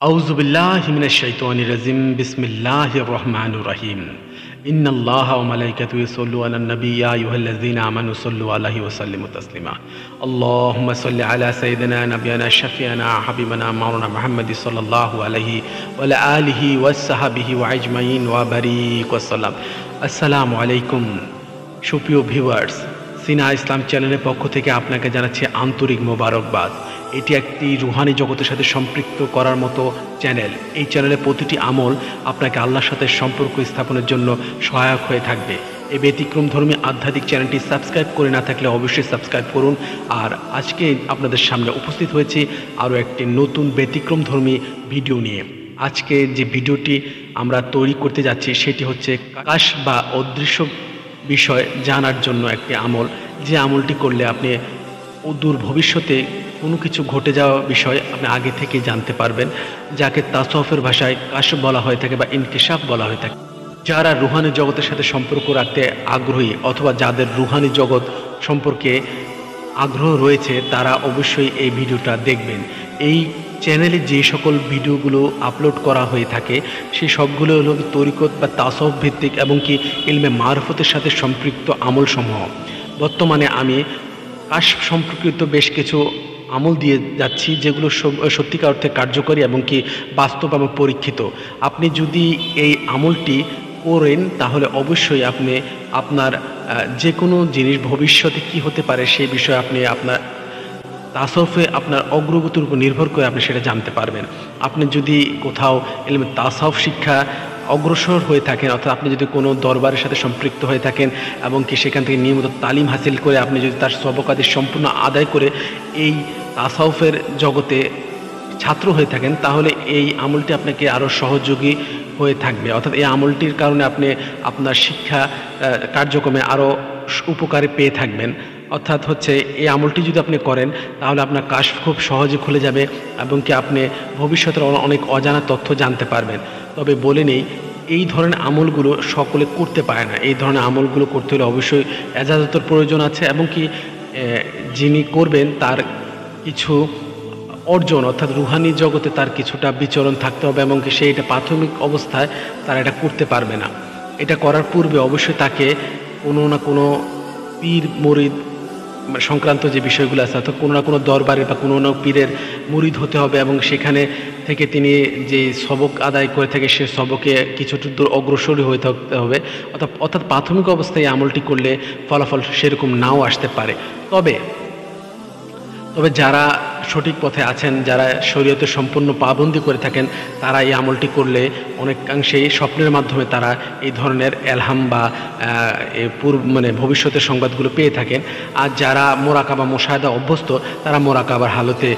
أعوذ بالله من الشيطان الرجيم بسم الله الرحمن الرحيم إن الله وملائكته يصلون على النبي يا أيها الذين آمنوا صلوا عليه وسلموا تسليما اللهم صل على سيدنا نبينا شفيعنا حبيبنا مولانا محمد صلى الله عليه وعلى آله وصحبه وأجمعين وبارك وسلم السلام عليكم সুপ্রিয় ভিউয়ার্স সিনা ইসলাম চ্যানেলের পক্ষ থেকে আপনাকে জানাচ্ছি আন্তরিক মোবারকবাদ। এটি একটি রুহানি জগতের সাথে সম্পৃক্ত করার মতো চ্যানেল। এই চ্যানেলে প্রতিটি আমল আপনাকে আল্লাহর সাথে সম্পর্ক স্থাপনের জন্য সহায়ক হয়ে থাকবে। এই ব্যতিক্রমধর্মী আধ্যাত্মিক চ্যানেলটি সাবস্ক্রাইব করে না থাকলে অবশ্যই সাবস্ক্রাইব করুন। আর আজকে আপনাদের সামনে উপস্থিত হয়েছি আরও একটি নতুন ব্যতিক্রমধর্মী ভিডিও নিয়ে। আজকে যে ভিডিওটি আমরা তৈরি করতে যাচ্ছি সেটি হচ্ছে কাশ বা অদৃশ্য বিষয় জানার জন্য একটি আমল, যে আমলটি করলে আপনি অদূর ভবিষ্যতে কোনো কিছু ঘটে যাওয়া বিষয় আপনি আগে থেকে জানতে পারবেন, যাকে তাসওয়ুফের ভাষায় কাশ বলা হয়ে থাকে বা ইনকিশাফ বলা হয়ে থাকে। যারা রুহানি জগতের সাথে সম্পর্ক রাখতে আগ্রহী অথবা যাদের রুহানি জগৎ সম্পর্কে আগ্রহ রয়েছে তারা অবশ্যই এই ভিডিওটা দেখবেন। এই চ্যানেলে যে সকল ভিডিওগুলো আপলোড করা হয়ে থাকে সেই সবগুলো হলো তরিকত বা তাসওয়ুফ ভিত্তিক এবং কি ইলমে মারফতের সাথে সম্পৃক্ত আমলসমূহ। বর্তমানে আমি কাশ সম্পর্কিত বেশ কিছু আমল দিয়ে যাচ্ছি যেগুলো সত্যিকার অর্থে কার্যকরী এবং কি বাস্তব এবং পরীক্ষিত। আপনি যদি এই আমলটি করেন তাহলে অবশ্যই আপনি আপনার যে কোনো জিনিস ভবিষ্যতে কি হতে পারে সেই বিষয়ে আপনি আপনার তাসওয়ুফে আপনার অগ্রগতির উপর নির্ভর করে আপনি সেটা জানতে পারবেন। আপনি যদি কোথাও ইলমে তাসাউফ শিক্ষা অগ্রসর হয়ে থাকেন অর্থাৎ আপনি যদি কোনো দরবারের সাথে সম্পৃক্ত হয়ে থাকেন এবং কি সেখান থেকে নিয়মিত তালিম হাসিল করে আপনি যদি তার সবকাদি সম্পূর্ণ আদায় করে এই তাসাউফের জগতে ছাত্র হয়ে থাকেন তাহলে এই আমলটি আপনাকে আরও সহযোগী হয়ে থাকবে। অর্থাৎ এই আমলটির কারণে আপনি আপনার শিক্ষা কার্যক্রমে আরও উপকারে পেয়ে থাকবেন। অর্থাৎ হচ্ছে এই আমলটি যদি আপনি করেন তাহলে আপনার কাশ খুব সহজে খুলে যাবে এবং কি আপনি ভবিষ্যতের অনেক অজানা তথ্য জানতে পারবেন। তবে বলে নেই, এই ধরনের আমলগুলো সকলে করতে পারে না। এই ধরনের আমলগুলো করতে হলে অবশ্যই এজাজতের প্রয়োজন আছে এবং কি যিনি করবেন তার কিছু অর্জন অর্থাৎ রুহানি জগতে তার কিছুটা বিচরণ থাকতে হবে এবং কি এটা প্রাথমিক অবস্থায় তারা এটা করতে পারবে না। এটা করার পূর্বে অবশ্যই তাকে কোনো না কোনো পীর মুরিদ সংক্রান্ত যে বিষয়গুলো আছে অর্থাৎ কোনো না কোনো দরবারে বা কোনো না পীরের মুরিদ হতে হবে এবং সেখানে থেকে তিনি যে সবক আদায় করে থাকে সে সবকে কিছুটা দূর অগ্রসরী হয়ে থাকতে হবে। অর্থাৎ প্রাথমিক অবস্থায় এই আমলটি করলে ফলাফল সেরকম নাও আসতে পারে। তবে যারা সঠিক পথে আছেন, যারা শরীয়তে সম্পূর্ণ পাবন্দি করে থাকেন তারা এই আমলটি করলে অনেকাংশেই স্বপ্নের মাধ্যমে তারা এই ধরনের এলহাম বা ভবিষ্যতের সংবাদগুলো পেয়ে থাকেন। আর যারা মোরাকাবা মুশাহাদা অভ্যস্ত তারা মোরাকাবার হালতে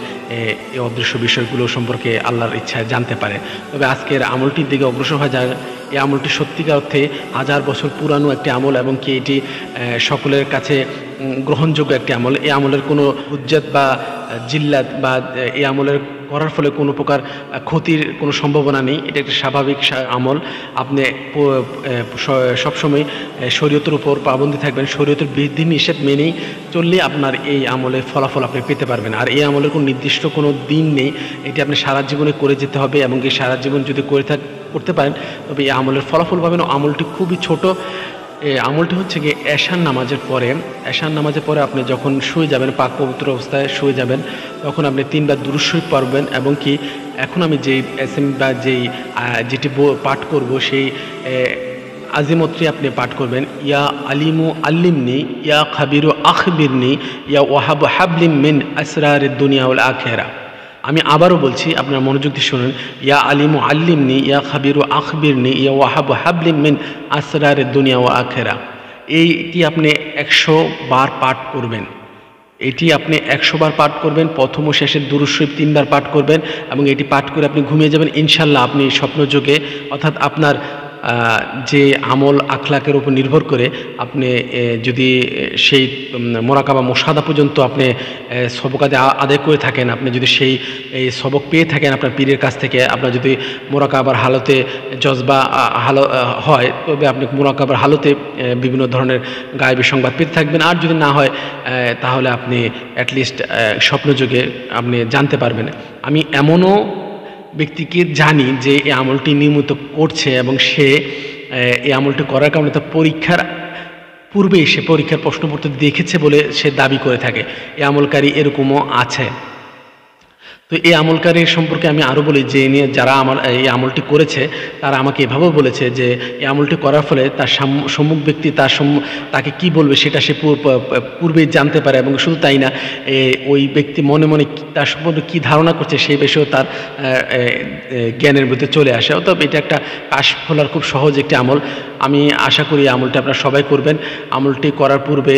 এই অদৃশ্য বিষয়গুলো সম্পর্কে আল্লাহর ইচ্ছায় জানতে পারে। তবে আজকের আমলটির দিকে অগ্রসর হয়ে যায়। এই আমলটি সত্যিকার অর্থে 1000 বছর পুরানো একটি আমল এবং কি এটি সকলের কাছে গ্রহণযোগ্য একটি আমল। এই আমলের কোনো হুজ্জাত বা জিল্লাত বা এই আমলের করার ফলে কোনো প্রকার ক্ষতির কোনো সম্ভাবনা নেই। এটা একটা স্বাভাবিক আমল। আপনি সবসময় শরীয়তের উপর পাবন্দি থাকবেন, শরীয়তের বিধি নিষেধ মেনেই চললে আপনার এই আমলের ফলাফল আপনি পেতে পারবেন। আর এই আমলের কোনো নির্দিষ্ট কোনো দিন নেই, এটি আপনি সারা জীবনে করে যেতে হবে এবং কি সারা জীবন যদি করতে পারেন তবে এই আমলের ফলাফল পাবেন। আমলটি খুবই ছোট। আমলটি হচ্ছে কি এশার নামাজের পরে আপনি যখন শুয়ে যাবেন, পাক পবিত্র অবস্থায় শুয়ে যাবেন, তখন আপনি 3 বার দুরূদ শরীফ পড়বেন এবং কি এখন আমি যেটি পাঠ করব সেই আজিমতটি আপনি পাঠ করবেন। ইয়া আলিমু আল্লিমনি, ইয়া খাবিরু আখবিরনি, ইয়া ওয়াহাবু হাবলিম মিন আসরারিদ দুনিয়া ওয়াল আখিরা। আমি আবারও বলছি, আপনারা মনোযোগ দিয়ে শুনুন। ইয়া আলিমু আল্লিমনি, ইয়া খাবিরু আখবিরনি, ইয়া ওয়াহাবু হাবলিম মিন আসরারিদ দুনিয়া ওয়া আখিরা। এইটি আপনি 100 বার পাঠ করবেন। প্রথম ও শেষের দুরূদ শরীফ 3 বার পাঠ করবেন এবং এটি পাঠ করে আপনি ঘুমিয়ে যাবেন। ইনশাল্লাহ আপনি স্বপ্নযোগে অর্থাৎ আপনার যে আমল আখলাকের উপর নির্ভর করে আপনি যদি সেই মোরাকাবা মুশাহাদা পর্যন্ত আপনি সবক আদায় করে থাকেন, আপনি যদি এই সবক পেয়ে থাকেন আপনার পীরের কাছ থেকে, আপনার যদি মোরাকাবার হালতে জজবা হয় তবে আপনি মোরাকাবার হালতে বিভিন্ন ধরনের গায়েবী সংবাদ পেতে থাকবেন। আর যদি না হয় তাহলে আপনি অ্যাটলিস্ট স্বপ্নযোগে আপনি জানতে পারবেন। আমি এমনও ব্যক্তিকে জানি যে এই আমলটি নিয়মিত করছে এবং সে এই আমলটি করার কারণে তার পরীক্ষার পূর্বে সে পরীক্ষার প্রশ্নপত্র দেখেছে বলে সে দাবি করে থাকে। এই আমলকারী এরকমও আছে। তো এই আমলকারীর সম্পর্কে আমি আরও বলি যে নিয়ে যারা আমার এই আমলটি করেছে তারা আমাকে এভাবেও বলেছে যে এই আমলটি করার ফলে তার সম্মুখ ব্যক্তি তাকে কি বলবে সেটা সে পূর্বেই জানতে পারে, এবং শুধু তাই না, ওই ব্যক্তি মনে মনে তার সম্পর্কে কী ধারণা করছে সেই বিষয়েও তার জ্ঞানের মধ্যে চলে আসে। অতএব এটা একটা কাশ খোলার খুব সহজ একটি আমল। আমি আশা করি আমলটি আপনারা সবাই করবেন। আমলটি করার পূর্বে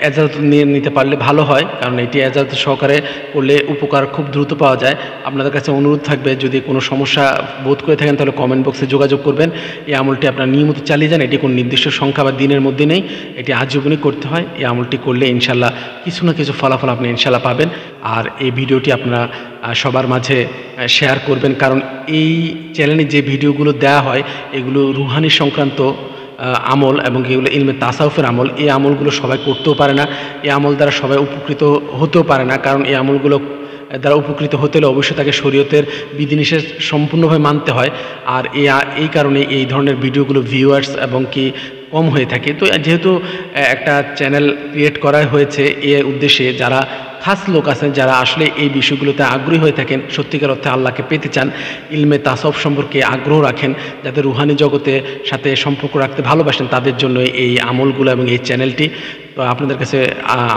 এজাজত নিয়ে নিতে পারলে ভালো হয়, কারণ এটি এজাজত সহকারে করলে উপকার খুব দ্রুত পাওয়া যায়। আপনাদের কাছে অনুরোধ থাকবে যদি কোনো সমস্যা বোধ করে থাকেন তাহলে কমেন্ট বক্সে যোগাযোগ করবেন। এই আমলটি আপনারা নিয়মিত চালিয়ে যান। এটি কোনো নির্দিষ্ট সংখ্যা বা দিনের মধ্যে নেই, এটি আজীবনই করতে হয়। এই আমলটি করলে ইনশাল্লাহ কিছু না কিছু ফলাফল আপনি ইনশাল্লাহ পাবেন। আর এই ভিডিওটি আপনারা সবার মাঝে শেয়ার করবেন, কারণ এই চ্যানেলে যে ভিডিওগুলো দেওয়া হয় এগুলো রুহানি সংক্রান্ত আমল এবং এগুলো ইলমে তাসাউফের আমল। এই আমলগুলো সবাই করতেও পারে না, এই আমল দ্বারা সবাই উপকৃত হতেও পারে না, কারণ এই আমলগুলো দ্বারা উপকৃত হতে হলে অবশ্যই তাকে শরীয়তের বিধিনিষেধ সম্পূর্ণভাবে মানতে হয়। আর এই কারণে এই ধরনের ভিডিওগুলো ভিউয়ার্স এবং কি কম হয়ে থাকে। তো যেহেতু একটা চ্যানেল ক্রিয়েট করা হয়েছে এর উদ্দেশ্যে, যারা খাস লোক আছেন যারা আসলে এই বিষয়গুলোতে আগ্রহী হয়ে থাকেন, সত্যিকার অর্থে আল্লাহকে পেতে চান, ইলমে তাসাউফ সম্পর্কে আগ্রহ রাখেন, যাদের রুহানি জগতের সাথে সম্পর্ক রাখতে ভালোবাসেন, তাদের জন্য এই আমলগুলো এবং এই চ্যানেলটি। তো আপনাদের কাছে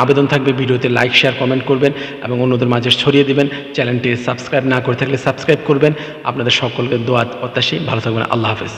আবেদন থাকবে ভিডিওতে লাইক শেয়ার কমেন্ট করবেন এবং অন্যদের মাঝে ছড়িয়ে দিবেন। চ্যানেলটি সাবস্ক্রাইব না করে থাকলে সাবস্ক্রাইব করবেন। আপনাদের সকলকে দোয়া প্রত্যাশী, ভালো থাকবেন। আল্লাহ হাফেজ।